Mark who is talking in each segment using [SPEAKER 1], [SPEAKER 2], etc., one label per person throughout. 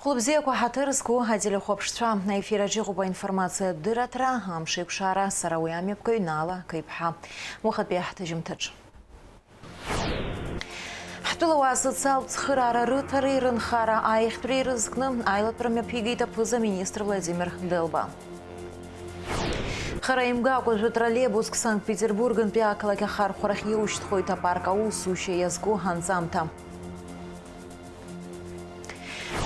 [SPEAKER 1] Хлопзеку хатырску ателехопштва на эфира жигуба информация дыратра амшик шара сарауями пкойнала кайпха мухатбех тажимтач. Хтулава социал цхырара рытары рынхара айхтри рызкны айлат промяпигита пыза министр Владимир Делба. Хараимга кожу троллейбус к Санкт-Петербурган пиакалаке хархурах еуштхойта парка усуще язгу ханзамта.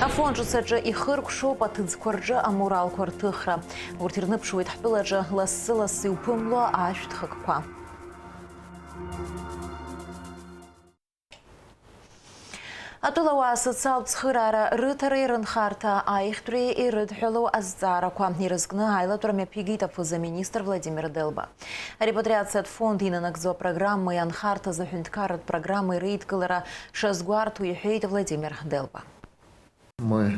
[SPEAKER 1] Афонжу саджа и хыркшо патынскорджа амурал квартыхра. Уртирныпшует хпиладжа лассы упымло аштхакпа. Атулава социал цхырара рытары рынхарта айхтри и рыдхелу аздараква нирызгны айла турмяпигита фуза министр Владимир Делба. Репатриация от фонда инанакзо программы Янхарта захюнткар от программы рейдкалера Шазгуарту и хейта Владимир Делба.
[SPEAKER 2] Мы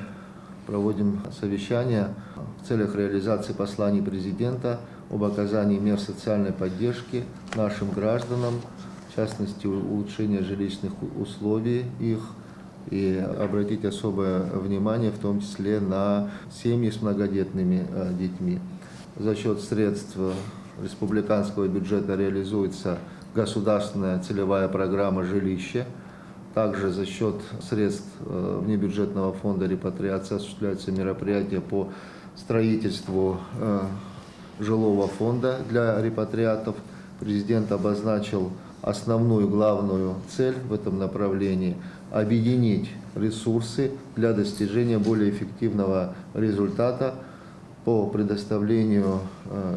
[SPEAKER 2] проводим совещание в целях реализации посланий президента об оказании мер социальной поддержки нашим гражданам, в частности улучшения жилищных условий их, и обратить особое внимание в том числе на семьи с многодетными детьми. За счет средств республиканского бюджета реализуется государственная целевая программа «Жилище». Также за счет средств внебюджетного фонда репатриации осуществляются мероприятия по строительству жилого фонда для репатриатов. Президент обозначил основную главную цель в этом направлении – объединить ресурсы для достижения более эффективного результата по предоставлению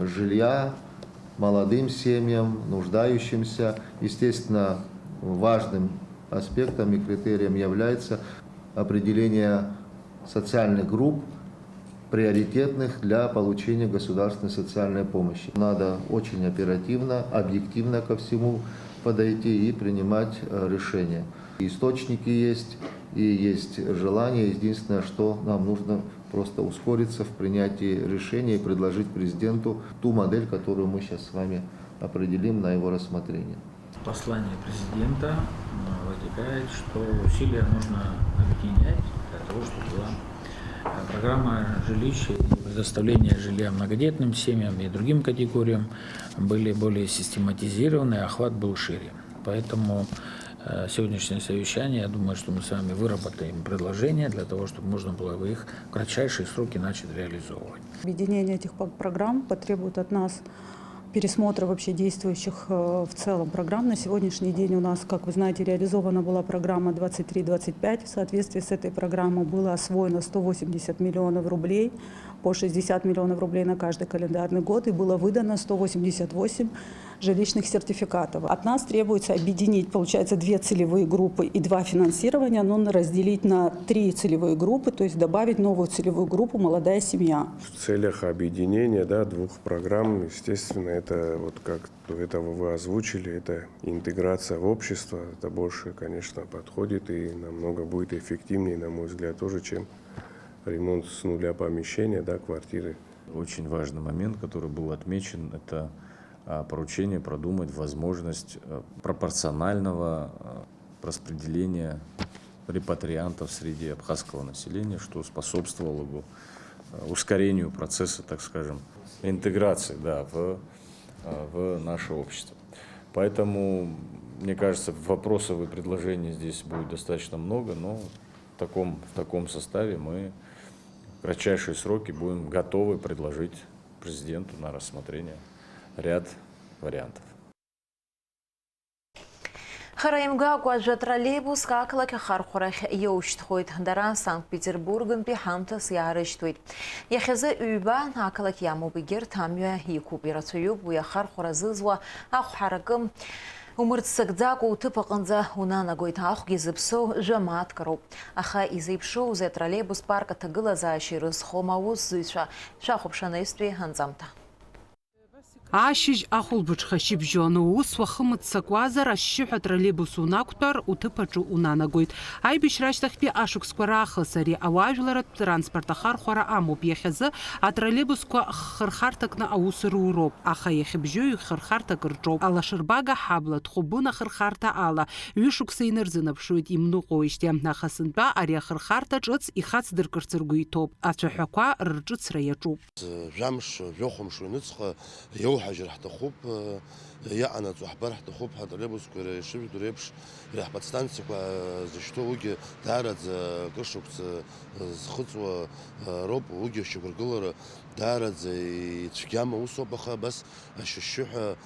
[SPEAKER 2] жилья молодым семьям, нуждающимся. Естественно, важным аспектом и критерием является определение социальных групп, приоритетных для получения государственной социальной помощи. Надо очень оперативно, объективно ко всему подойти и принимать решения. Источники есть и есть желание. Единственное, что нам нужно просто ускориться в принятии решения и предложить президенту ту модель, которую мы сейчас с вами определим на его рассмотрение.
[SPEAKER 3] Послание президента вытекает, что усилия нужно объединять для того, чтобы была программа жилища и предоставления жилья многодетным семьям и другим категориям были более систематизированы, охват был шире. Поэтому сегодняшнее совещание, я думаю, что мы с вами выработаем предложения для того, чтобы можно было их в кратчайшие сроки начать реализовывать.
[SPEAKER 4] Объединение этих программ потребует от нас пересмотра вообще действующих в целом программ. На сегодняшний день у нас, как вы знаете, реализована была программа 23-25. В соответствии с этой программой было освоено 180 миллионов рублей, по 60 миллионов рублей на каждый календарный год, и было выдано 188 жилищных сертификатов. От нас требуется объединить, получается, 2 целевые группы и 2 финансирования, но разделить на 3 целевые группы, то есть добавить новую целевую группу «Молодая семья».
[SPEAKER 5] В целях объединения, да, 2 программ, естественно, это вот как до этого вы озвучили, это интеграция в общество, это больше, конечно, подходит и намного будет эффективнее, на мой взгляд, тоже, чем ремонт с нуля помещения, да, квартиры.
[SPEAKER 6] Очень важный момент, который был отмечен, это поручение продумать возможность пропорционального распределения репатриантов среди абхазского населения, что способствовало бы ускорению процесса, так скажем, интеграции, да, в наше общество. Поэтому, мне кажется, вопросов и предложений здесь будет достаточно много, но в таком составе мы в кратчайшие сроки будем готовы предложить президенту на рассмотрение ряд вариантов.
[SPEAKER 1] Хараимга кожу троллейбус какалаке хархурах еуштхойт дара Санкт-Петербурган пихамтас ярыштует. Яхезе үба акалак яму бигер тамюа якубирацую буя хархура зызва аххарагым умыртсагдзаку тыпакынза унана гойта ахгизыпсо жамат кару. Аха изыпшу зе троллейбус парка тагыла за ширыс хомауз зыша шахупшанайстве ханзамта.
[SPEAKER 7] Ашьыжь ахәылбыҽха шьыбжьон ус уахымыццакуазар ашьшьыҳәа атроллейбус унақәтәар уҭыԥаҿы унанагоит. Аибашьра ашьҭахьтәи ашықәсқәа раахыс ари ауаажәларатә транспорт ахархәара амоуп. Иахьазы атроллейбусқәа хырхарҭакны аус руроуп, аха иахьабжьоу ихырхарҭак рҿоуп. Алашырбага ҳабла Тхәыбын ахырхарҭа ала ҩышықәса инырзынаԥшуеит имныҟәоижьҭеи, аха сынтәа ари ахырхарҭа ҿыц ихацдыркырц ргәы иҭоуп. Ацәаҳәақәа рҿыцра иаҿуп.
[SPEAKER 8] Жәамш, жәохәымш ҩныҵҟа иауҳажьыр ҳҭахуп, иаҟанаҵо ҳбар ҳҭахуп, ҳатроллейбусқәа ишыжәдыруа еиԥш ҳподстанциақәа зышьҭоу уигьы даараӡа кыршықәса зхыҵуа роуп, уигьы ашьақәыргылара даараӡа ицәгьама усоуп, аха абас ашьшьыҳәа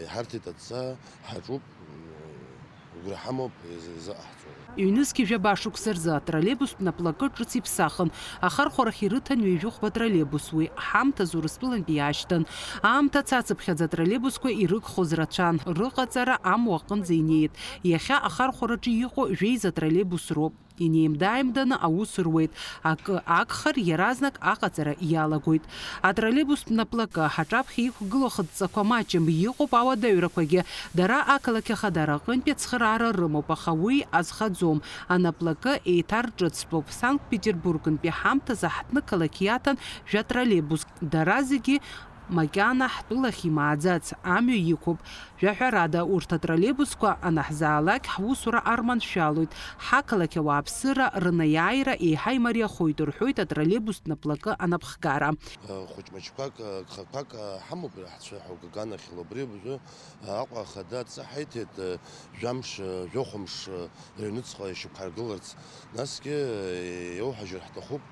[SPEAKER 8] иҳарҭеит адҵа ҳаҿуп, игәра ҳамоуп изаҟаҳҵо.
[SPEAKER 7] Ҩнызқьи жәаба шықәса рзы атроллейбустә наплакы ҿыц иԥсахын. Ахархәарахь ирыҭан ҩажәохәба троллейбус уи ҳамҭаз Урыстәылантәи иаашьҭын. Аамҭа цацыԥхьаӡа атроллейбусқәа ирыгхоз рацәан, рыҟаҵара амуа аҟынӡа инеит. Иахьа ахархәараҿы иҟоу жәеиза атроллейбус роуп. Инеимда-ааимданы аус руеит. Акы агхар иаразнак аҟаҵара иалагоит. Атроллейбустә наплакы ҳаҿаԥхьа иқәгылоу ахыдҵақәа маҷым, иҟоуп ауадаҩрақәагьы. Дара ақалақь ахадара аҟынтәи ацхыраара рымоуп, аха уи азхаӡом. Анаплакы еиҭарҿыцтәуп. Санкт-Петербургнтәи ҳамҭазы ҳҭнықалақь иаҭан жәатроллейбуск. Дара зегьы макьана ҳтәылахь имааӡац амҩа иқәуп. Жәаҳәарада, урҭ атроллейбусқәа анаҳзаалак ҳусура арманшәалоит. Ҳақалақь ауааԥсыра рынаиааира еиҳа имариахоит рҳәоит атроллейбустә наплакы анаԥхгара.
[SPEAKER 8] Хәыҷ-мыҷқәак, гхақәак ҳамоуп ҳцәаҳәа гаганахьала. Убри абжәы Аҟәа ахада адҵа ҳаиҭеит жәамш, жәохәымш рыҩныҵҟа ишьақәҳаргыларц. Насгьы иауҳажьыр ҳҭахуп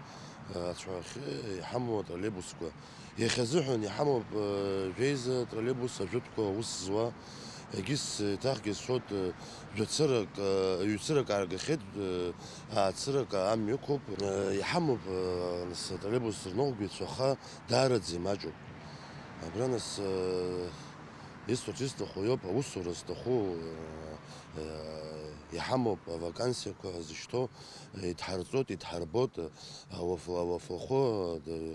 [SPEAKER 8] ацәаҳәахьы иҳамоу атроллейбусқәа. Иахьазыҳәан иҳамоуп жәеиза атроллейбус ажәытәқәа аус зуа. Егьыс еиҭахгьы сҳәоит, ҩ-цырак ааргахьеит, цырак амҩа ықәуп. Иҳамоуп нас атроллейбус рныҟәгаҩцәа, аха даараӡа имаҷуп. Абра нас исҭаху иоуп, аусура зҭаху иҳамоуп авакансиақәа зышьҭоу, иҭҳарҵоит, иҭҳарбоит, ауафлахәы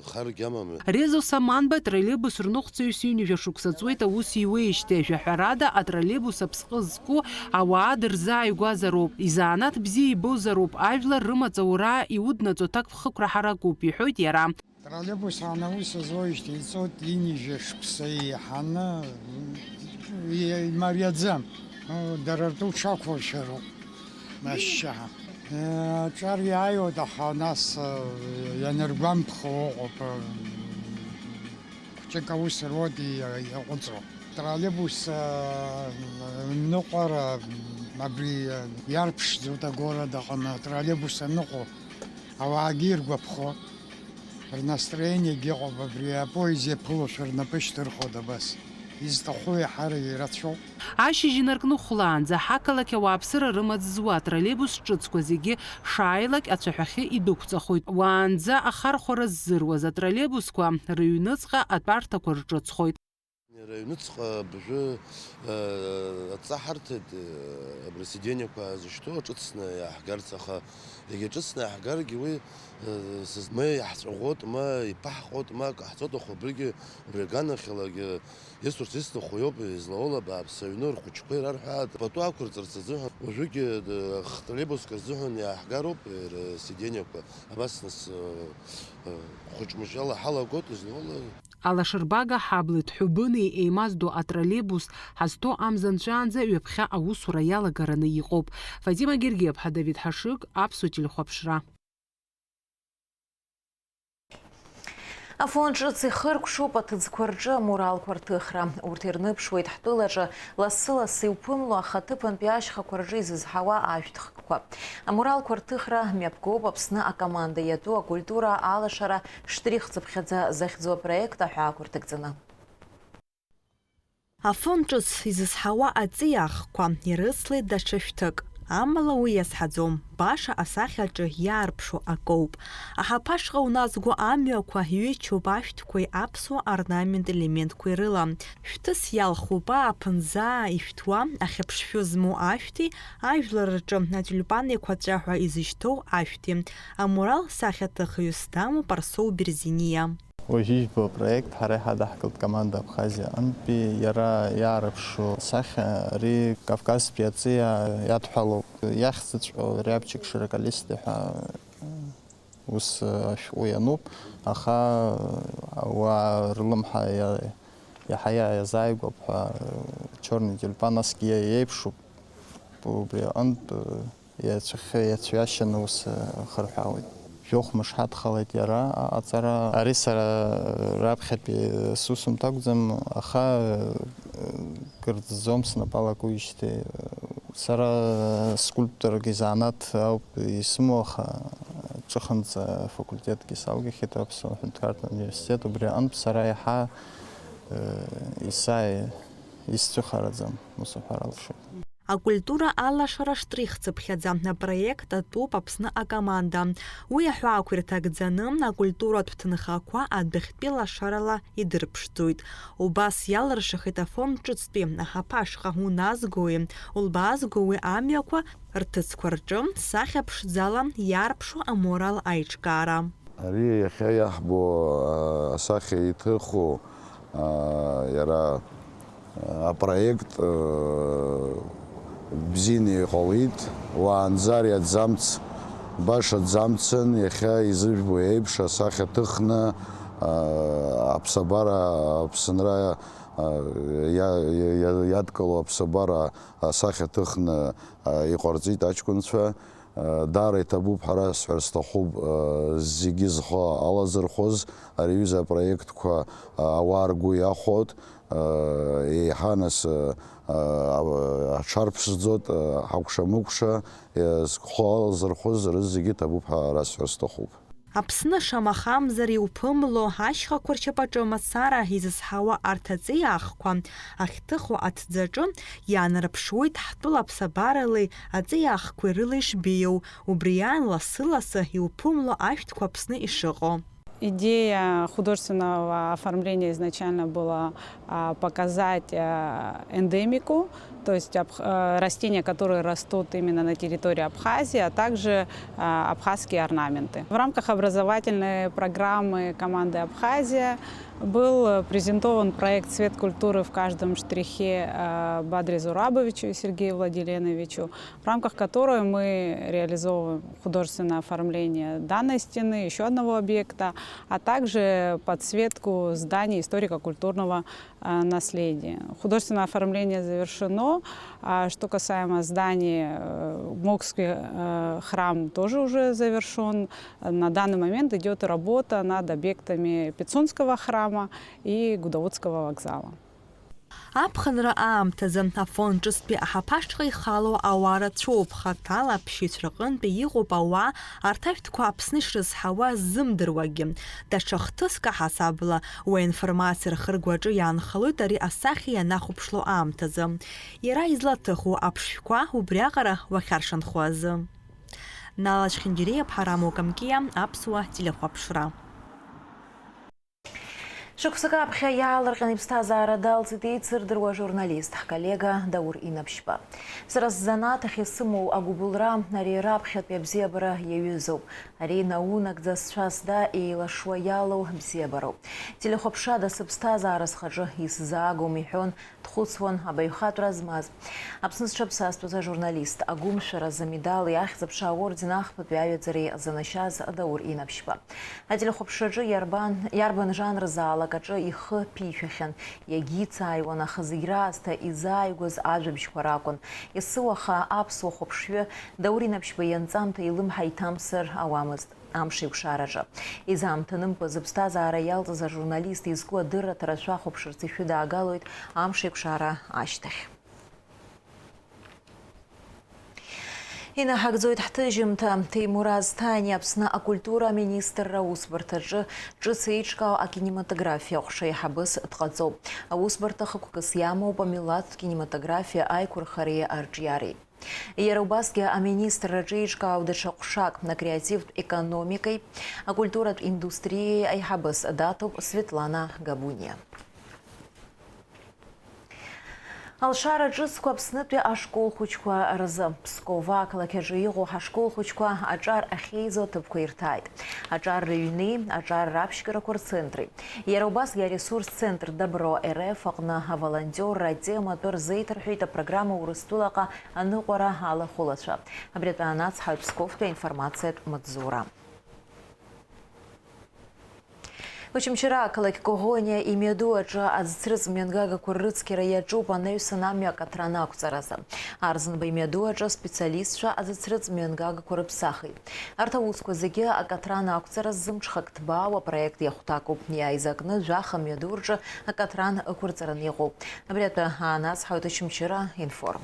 [SPEAKER 8] харгьы амам.
[SPEAKER 7] Резо Саманба атроллейбус рныҟәцаҩыс ҩынҩажәа шықәса ҵуеит аус иуеижьҭеи. Жәаҳәарада атроллейбус аԥсҟы зку ауаа дырзааигәазароуп, изанааҭ бзиа ибозароуп, ажәлар рымаҵаура иуднаҵо ҭакԥхықәра ҳаракуп, иҳәоит иара.
[SPEAKER 9] Троллейбус анаус зуеижьҭеи ицоит ҩынҩажәа шықәса иаҳаны имариаӡам. Дара ртәы уҽақәыршәароуп ашьшьыҳәа. Ҿар иааиуеит, аха нас ианыргәамԥхо ыҟоуп. Хәҷык аус руеит иҟәыҵроуп. Троллейбус ныҟәара абри иарԥшӡоит агәара аҟны. Троллейбус аныҟоу ауаагьы иргәаԥхо, рнастроениагьы ыҟоуп. Абри апоезд иаԥылошәа рнапы шьҭырхуеит абас. Изҭаху иаҳара ирацәоуп.
[SPEAKER 7] Ашьыжь инаркны хәлаанӡа ҳақалақь ауааԥсыра рымаҵ зуа атроллейбус ҿыцқәа зегьы шааилак ацәаҳәахьы идәықәҵахоит. Уаанӡа ахархәара ззыруаз атроллейбусқәа рыҩныҵҟа атәарҭақәа рҿыцхоит.
[SPEAKER 8] Рыҩныҵҟа абжәы адҵа ҳарҭеит, абри сидениақәа зышьҭоу ҿыцны иааҳгарц, аха егьаҿыцны иааҳгаргьы уи ма иаҳҵәаӷәот, ма иԥаҳҟот, ма ҟаҳҵот, аха убригьы убри аганахьалагьы исурц исҭаху иоуп, излауала бааԥс аҩны рхәыҷқәа ирарҳәаат, пату ақәырҵарц азыҳәан, уажәыгьы троллейбуск рзыҳәан иааҳгароуп рсидениақәа. Абас нас хәыҷ-мыҷала ҳалагот, излауала.
[SPEAKER 7] Алашырбага ҳабла Тхәыбыни еимаздо атроллейбус ҳазҭоу амзанҵәаанӡа ҩаԥхьа аусура иалагараны иҟоуп. Фатима Гергиев-ҳа, Давид Ҳашыг, Аԥсуа телехәаԥшра.
[SPEAKER 1] Афон ҿыц ихыркәшоуп аҭыӡқәа рҿы аморалқәа рҭыхра. Урҭ ирныԥшуеит ҳтәылаҿы лассы-лассы иуԥымло ахаҭыԥантәи ашьхақәа рҿы изызҳауа ашәҭхқәа. Аморалқәа рҭыхра мҩаԥгоуп Аԥсны акоманда иатәу акультура алашара штрихцыԥхьаӡа захьӡу апроект аҳәаақәа рҭагӡаны.
[SPEAKER 10] Афон ҿыц изызҳауа аҵиаахқәа ирыцлеит даҽа шәҭык. Амала уи иазҳаӡом, баша асахьаҿы иаарԥшу акоуп. Аҳаԥашҟа уназго амҩақәа ҩычоуп ашәҭқәеи аԥсуа орнамент елементқәеи рыла. Шәҭыс иалхуп ааԥынӡаа ишәҭуа, ахьыԥшшәы змоу ашәҭи, ажәлар рҿы атюльпан еиқәаҵәа ҳәа изышьҭоу ашәҭи. Аморал сахьаҭыхҩыс дамоуп Арсоу Берзиниа.
[SPEAKER 11] وجيجبو проект حدا حكلت команда Абхазия أنبي يرى يعرف شو صح ري كافكاز بياتزيا يدحلو يخصت ريابتشك شركة لستها وس شو ينوب أخا ورلمها يا حياة يا زايق وبها черный тюльпанские يبشو ببري أنب يتشاشن وس خرحاوي يوخ مش حد خليت يرى أترى أريس رابخت بسوسم تقدم أخا كرد زوم سنبالا كويشتي سرا سكульптор جزانات أو بيسموه تشخنز فاكولتет كيسالجي خيتاب سوحنتكارت университет وبري أنب سرا يحا إساي يستخرجم مصحرالشي
[SPEAKER 10] Акультура алашара штрихцыԥхьаӡа апроект атәуп Аԥсны акоманда. Уи аҳәаақәа ирҭагӡаны акультуратә ҭынхақәа адәахьтәи лашарала идырԥшӡоит. Убас иалыршахеит афон ҿыцтәи аҳаԥашҟа уназгои, улбаазгои амҩақәа рҭыӡқәа рҿы сахьа ԥшӡала иарԥшу аморал аиҿкаара.
[SPEAKER 12] Ари иахьа иаҳбо асахьа иҭыху иара апроект бзианы иҟалеит, уаанӡа аӡамц баша ӡамцын иахьа изыжәбо еиԥш асахьа ҭыхны аԥсабара Аԥсынра иадкыло аԥсабара асахьа ҭыхны иҟарҵеит аҷкәынцәа. Даара иҭабуп ҳара сҳәар сҭахуп зегьы зхы алазырхоз ари аҩыза апроектқәа ауаа ргәы иахәот. Еиҳа нас аҽарԥшӡоит ҳакәша-мыкәша зхы алазырхоз рыз зегьы ҭабуп ҳара сҳәар сҭахуп.
[SPEAKER 10] Аԥсны шамахамзар иуԥымло ашьхақәа рчапаҿы мацара изызҳауа арҭ аҵиаахқәа ахьҭыху аҭӡаҿы иаанарԥшуеит ҳтәыла аԥсабарали аҵиаахқәа рыла ишбиоу, убри аан ласы-ласы иуԥымло ашәҭқәа Аԥсны ишыҟоу.
[SPEAKER 4] Идея художественного оформления изначально была показать эндемику, то есть растения, которые растут именно на территории Абхазии, а также абхазские орнаменты. В рамках образовательной программы команды «Абхазия» был презентован проект «Цвет культуры в каждом штрихе» Бадре Зурабовичу и Сергею Владиленовичу, в рамках которой мы реализовываем художественное оформление данной стены, еще одного объекта, а также подсветку зданий историко-культурного наследия. Художественное оформление завершено. Что касаемо зданий, Мокский храм тоже уже завершен. На данный момент идет работа над объектами Пицунского храма и Гудоводского вокзала.
[SPEAKER 10] Аԥхынра аамҭазы афон ҿыцтәи аҳаԥашҟа ихало ауаа рацәоуп, хаҭала аԥшьҩцәа рҟынтәи иҟоуп ауаа арҭ ашәҭқәа Аԥсны ишрызҳауа ззымдыруагьы. Даҽа хҭыск аҳасабала уи аинформациа рхыргәаҿы иаанхалоит ари асахьа ианахәаԥшло аамҭазы. Иара излаҭыху аԥшшәқәа убриаҟара уахьаршанхо азы. Нала Чхиндиреиа, Ԥҳара Мокамкиа, Аԥсуа телехәаԥшра.
[SPEAKER 1] Шықәсыка аԥхьа иаалырҟьан иԥсҭазаара далҵит еицырдыруа журналист ҳколлега Даур Инаԥшьба. Сара сзанааҭ исымоу агәыбылра ари раԥхьатәи абзиабара иаҩызоуп. Ари наунагӡа сцәасда еилашуа иалоу бзиабароуп. Телехәаԥшада сыԥсҭазаара схаҿы исзаагом иҳәон, дхәыцуан абаҩхатәра змаз. Аԥсны зҽаԥсастәыз ажурналист агәымшәаразы амедал иахьӡ-аԥша аорден ахԥатәи аҩаӡареи занашьаз Даур Инаԥшьба. Ателехәаԥшраҿы иарбан жанрзаалак аҿы ихы ԥишәахьан, иагьицааиуан, аха зегь раасҭа изааигәаз ажәабжьқәа ракәын. Есыуаха аԥсуа хәаԥшҩы Даур Инаԥшьба ианҵамҭа илымҳа иҭамсыр ауамызт. Амш еиқәшараҿы. Изаамҭанымпыз иԥсҭазаара иалҵыз ажурналист изку адырраҭара шәахәаԥшырц ишәыдаагалоит амш еиқәшара ашьҭахь. Инаҳагӡоит ҳҭыжьымҭа Ҭемураз Ҭани Аԥсны акультура аминистрра аусбарҭаҿы ҿыц еиҿкаау акинематографиа ҟәшеиҳабыс дҟаҵоуп. Аусбарҭа хықәкыс иамоуп амилаҭтә кинематографиа аиқәырхареи арҿиареи. Иара убасгьы аминистрраҿы еиҿкаау даҽа ҟәшак акреативтә економикеи, акультуратә индустриеи аиҳабыс даҭоуп Светлана Габуниа. Алшара ҿыцқәа Аԥснытәи ашкол хәыҷқәа рзы Пскова ақалақь аҿы иҟоу ҳашкол хәыҷқәа аҿар ахьеизо аҭыԥқәа ирҭааит. Аҿар рыҩни, аҿар раԥшьгарақәа рцентри. Иара убасгьы аресурс центр Добро РФ аҟны аволонтиорра атематәы рзеиҭарҳәеит апрограмма Урыстәылаҟа аныҟәара алахәылацәа. Абри атәы ацҳаҩ Псковтәи аинформациатә Маҵзура. Очамчара ақалақь Коӷониа имҩаду аҿы аӡҭрыҵ мҩангагақәа ррыцқьара иаҿуп анаҩсан амҩа акаҭран ақәҵаразы. Арзанба имҩаду аҿы аспециалистцәа аӡҭрыҵ мҩангагақәа рыԥсахит. Арҭ аусқәа зегьы акаҭран ақәҵара зымҽхак ҭбаау апроект иахәҭакуп. Иааизакны жәаха мҩаду рҿы акаҭран ықәырҵаран иҟоуп. Абри атәы аанацҳаҩт Очамчара информ.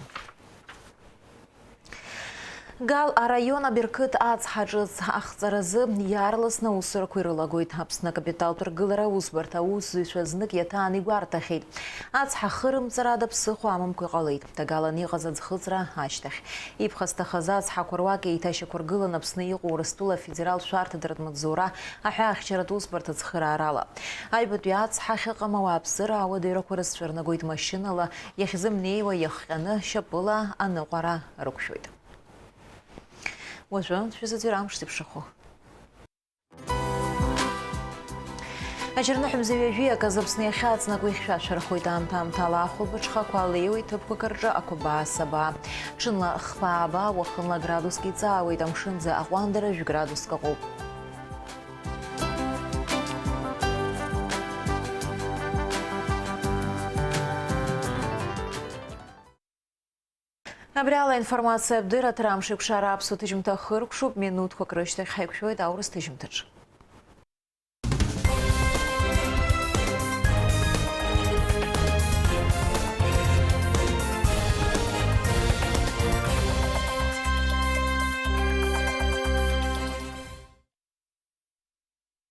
[SPEAKER 1] Гал арайон абиркыт ацҳаҿыц ахҵаразы иаарласны аусурақәа ирылагоит. Аԥсны акапиталтә ргылара аусбарҭа аусзуҩцәа знык иаҭаан игәарҭахьеит. Ацҳа ахырымҵара ада ԥсыхәа амамкәа иҟалеит. Дагалан иҟаз аӡхыҵра ашьҭахь. Ибӷа зҭахаз ацҳақәа руак еиҭашьақәыргылан Аԥсны иҟоу Урыстәыла афедералтә шәарҭадаратә Маҵзура аҳәаахьчаратә усбарҭа ацхыраарала. Аҩбатәи ацҳа ахьыҟам ауааԥсыра ауадаҩрақәа рызцәырнагоит машьынала, иахьзымнеиуа иахҟьаны шьапыла аныҟәара рықәшәоит. Уажәы шәызыӡырҩ амш зеиԥшрахо. Аџьарныҳәа ҩажәиак азы Аԥсны иахьаҵнакуа ихьшәашәарахоит аамҭа-аамҭала ахәылбыҽхақәа алеиуеит ҭыԥқәак рҿы ақәабаа-сабаа. Ҽынла хԥаа-баа, уахынла градуск иҵаауеит, амшынӡа аҟәандара 1 градуск аҟоуп. Абриала информациа бдыраҭара амш еиқәшара аԥсуа ҭыжьымҭа хыркәшоуп, минуҭқәак рышьҭахь ҳаиқәшәоит аурыс ҭыжьымҭаҿы.